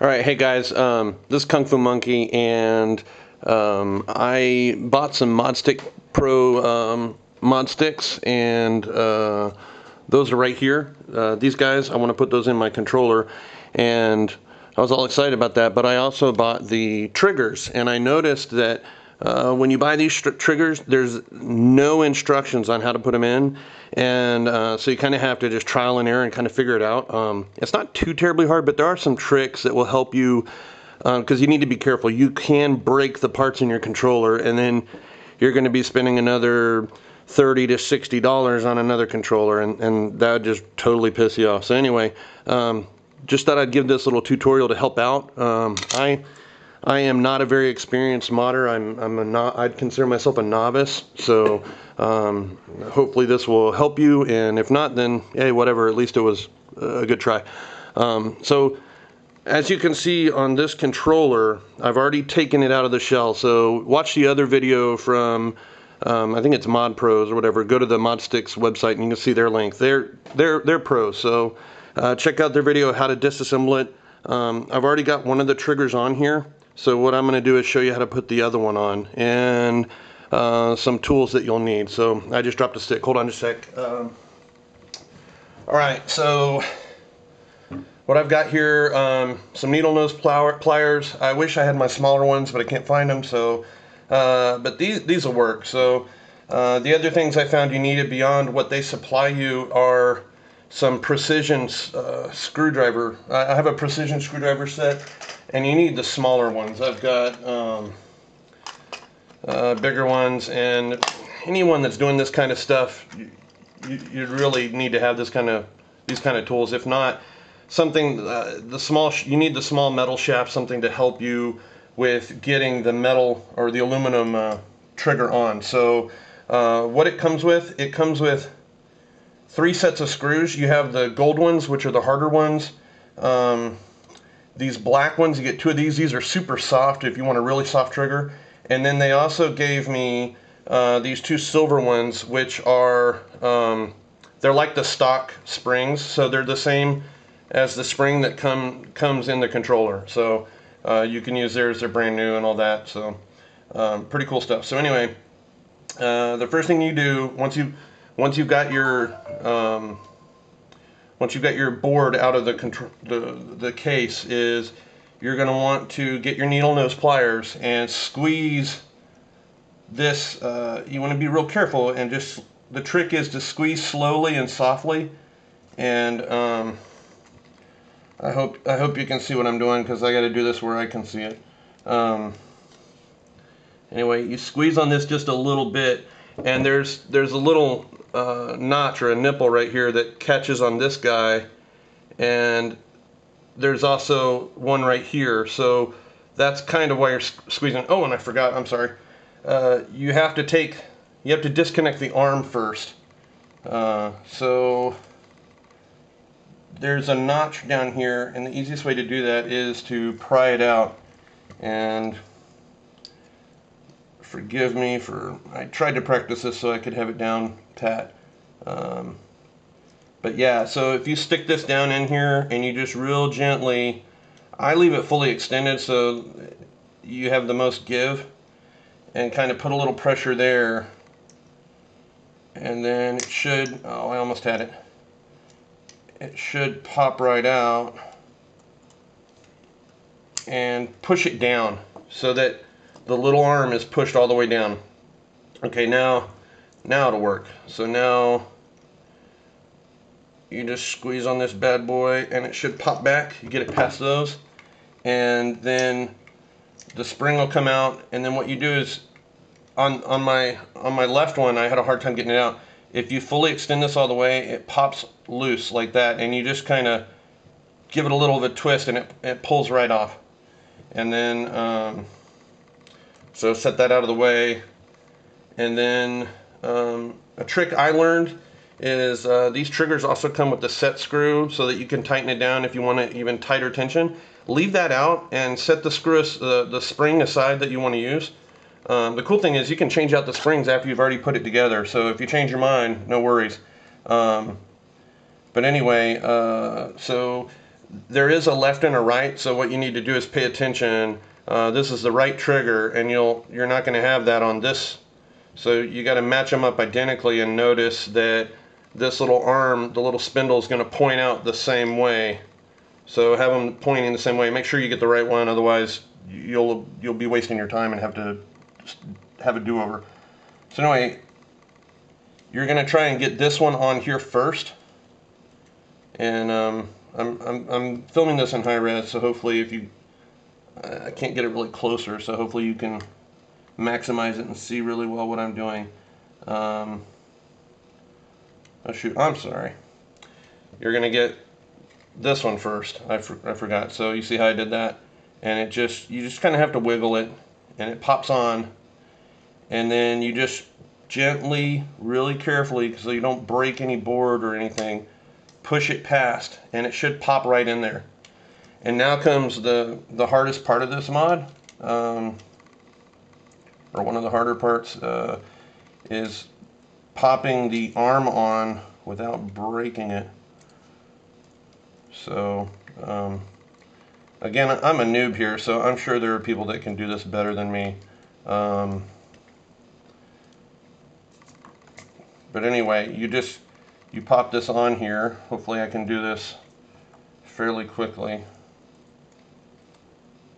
Alright, hey guys, this is Kung Fu Monkey, and I bought some Modstick Pro Modsticks, and those are right here. These guys, I want to put those in my controller, and I was all excited about that, but I also bought the triggers, and I noticed that when you buy these triggers, there's no instructions on how to put them in, and so you kind of have to just trial and error and kind of figure it out. It's not too terribly hard, but there are some tricks that will help you, because you need to be careful. You can break the parts in your controller, and then you're going to be spending another $30 to $60 on another controller, and that would just totally piss you off. So anyway, just thought I'd give this little tutorial to help out. I am not a very experienced modder. I'd consider myself a novice, so hopefully this will help you, and if not, then hey, whatever, at least it was a good try. So as you can see on this controller, I've already taken it out of the shell, so watch the other video from I think it's Mod Pros or whatever. Go to the Modsticks website and you can see their link. They're pros, so check out their video how to disassemble it. I've already got one of the triggers on here, so what I'm going to do is show you how to put the other one on, and some tools that you'll need. So I just dropped a stick. Hold on just a sec. Alright, so what I've got here, some needle nose pliers. I wish I had my smaller ones, but I can't find them, so but these will work. So the other things I found you needed beyond what they supply you are some precision screwdriver. I have a precision screwdriver set, and you need the smaller ones. I've got bigger ones, and anyone that's doing this kind of stuff, you really need to have these kind of tools. If not, something you need the small metal shaft, something to help you with getting the metal or the aluminum trigger on. So what it comes with 3 sets of screws. You have the gold ones, which are the harder ones. These black ones, you get 2 of these. These are super soft if you want a really soft trigger. And then they also gave me these 2 silver ones, which are they're like the stock springs, so they're the same as the spring that comes in the controller. So you can use theirs, they're brand new and all that. So pretty cool stuff. So anyway, the first thing you do once you've got your board out of the case is you're going to want to get your needle nose pliers and squeeze this. You want to be real careful, and just the trick is to squeeze slowly and softly. And I hope you can see what I'm doing, because I got to do this where I can see it. Anyway, you squeeze on this just a little bit, and there's a little notch or a nipple right here that catches on this guy, and there's also one right here. So that's kind of why you're squeezing. Oh, and I forgot. I'm sorry. You have to disconnect the arm first. So there's a notch down here, and the easiest way to do that is to pry it out. And forgive me I tried to practice this so I could have it down pat. But yeah, so if you stick this down in here and you just real gently, I leave it fully extended so you have the most give, and kind of put a little pressure there, and then it should, oh, I almost had it. It should pop right out, and push it down so that the little arm is pushed all the way down. Okay, now it'll work. So now you just squeeze on this bad boy, and it should pop back. You get it past those, and then the spring will come out. And then what you do is, on my left one, I had a hard time getting it out. If you fully extend this all the way, it pops loose like that, and you just kind of give it a little of a twist, and it pulls right off. And then so set that out of the way. And then a trick I learned is these triggers also come with the set screw, so that you can tighten it down if you want an even tighter tension. Leave that out and set the spring aside that you want to use. The cool thing is you can change out the springs after you've already put it together, so if you change your mind, no worries. But anyway, so there is a left and a right, so what you need to do is pay attention. This is the right trigger, and you're not going to have that on this. So you got to match them up identically, and notice that this little arm, the little spindle, is going to point out the same way. So have them pointing the same way. Make sure you get the right one, otherwise you'll be wasting your time and have to have a do-over. So anyway, you're going to try and get this one on here first. And I'm filming this in high res, so hopefully if you, I can't get it really closer, so hopefully you can maximize it and see really well what I'm doing. Oh shoot, I'm sorry. You're gonna get this one first. I forgot. So you see how I did that, and you just kind of have to wiggle it, and it pops on, and then you just gently, really carefully, so you don't break any board or anything, push it past, and it should pop right in there. And now comes the hardest part of this mod, or one of the harder parts, is popping the arm on without breaking it. So again, I'm a noob here, so I'm sure there are people that can do this better than me. But anyway, you pop this on here. Hopefully I can do this fairly quickly.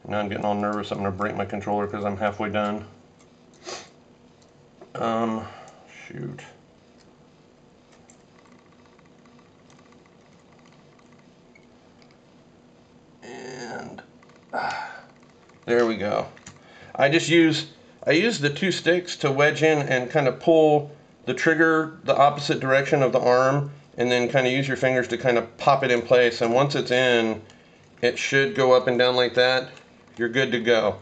Now I'm getting all nervous. I'm going to break my controller because I'm halfway done. Shoot. And there we go. I use the two sticks to wedge in and kind of pull the trigger the opposite direction of the arm, and then kind of use your fingers to kind of pop it in place. And once it's in, it should go up and down like that. You're good to go.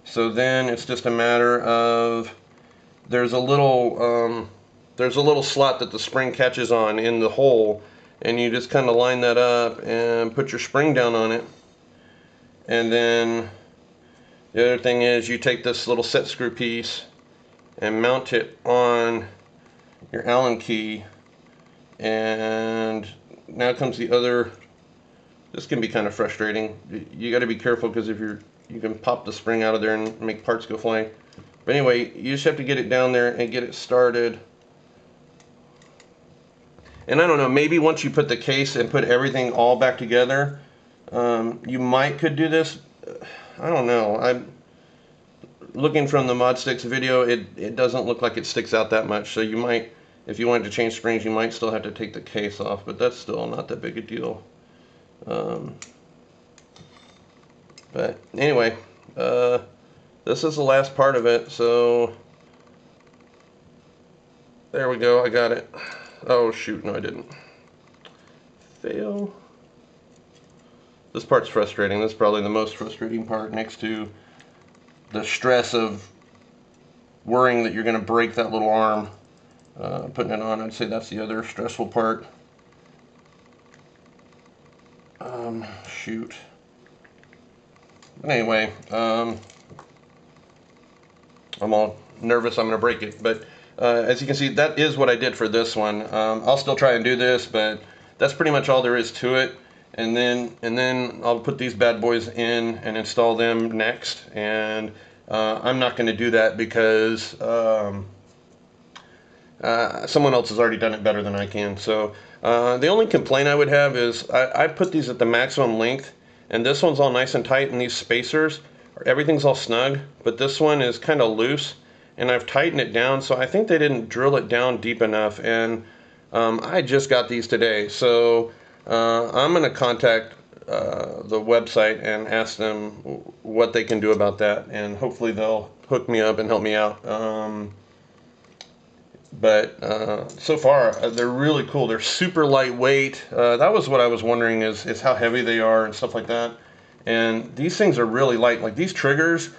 So then it's just a matter of, there's a little slot that the spring catches on in the hole, and you just kind of line that up and put your spring down on it. And then the other thing is, you take this little set screw piece and mount it on your Allen key, and now comes the other. This can be kind of frustrating. You got to be careful, because if you can pop the spring out of there and make parts go flying. But anyway, you just have to get it down there and get it started. And I don't know, maybe once you put the case and put everything all back together, you could do this. I don't know. I'm looking from the Modsticks video. It doesn't look like it sticks out that much. So you might, if you wanted to change springs, you might still have to take the case off. But that's still not that big a deal. But anyway, this is the last part of it. So there we go. I got it. Oh shoot, no I didn't. Fail. This part's frustrating. This is probably the most frustrating part, next to the stress of worrying that you're going to break that little arm. Putting it on, I'd say that's the other stressful part. Shoot. But anyway, I'm all nervous I'm going to break it. But as you can see, that is what I did for this one. I'll still try and do this, but that's pretty much all there is to it. And then I'll put these bad boys in and install them next. And I'm not going to do that because someone else has already done it better than I can. So the only complaint I would have is I put these at the maximum length, and this one's all nice and tight, and these spacers, everything's all snug, but this one is kind of loose, and I've tightened it down, so I think they didn't drill it down deep enough. And I just got these today, so I'm going to contact the website and ask them what they can do about that, and hopefully they'll hook me up and help me out. But so far they're really cool. They're super lightweight. That was what I was wondering, is how heavy they are and stuff like that. And these things are really light. Like these triggers